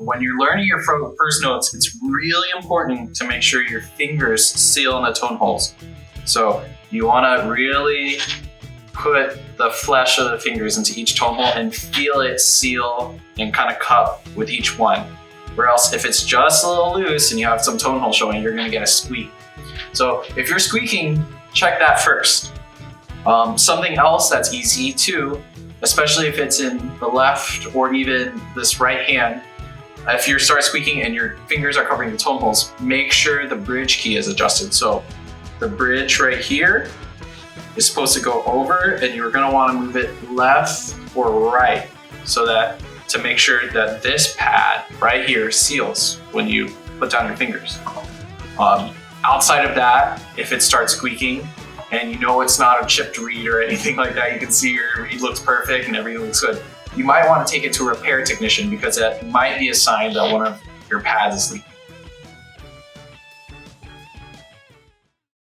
when you're learning your first notes, it's really important to make sure your fingers seal in the tone holes. So you want to really put the flesh of the fingers into each tone hole and feel it seal and kind of cup with each one. Or else if it's just a little loose and you have some tone hole showing, you're going to get a squeak. So if you're squeaking, check that first. Something else that's easy too, especially if it's in the left or even this right hand, if you start squeaking and your fingers are covering the tone holes, make sure the bridge key is adjusted. So the bridge right here is supposed to go over, and you're going to want to move it left or right so that to make sure that this pad right here seals when you put down your fingers. Outside of that, if it starts squeaking and you know it's not a chipped reed or anything like that, you can see your reed looks perfect and everything looks good, you might want to take it to a repair technician because that might be a sign that one of your pads is leaking.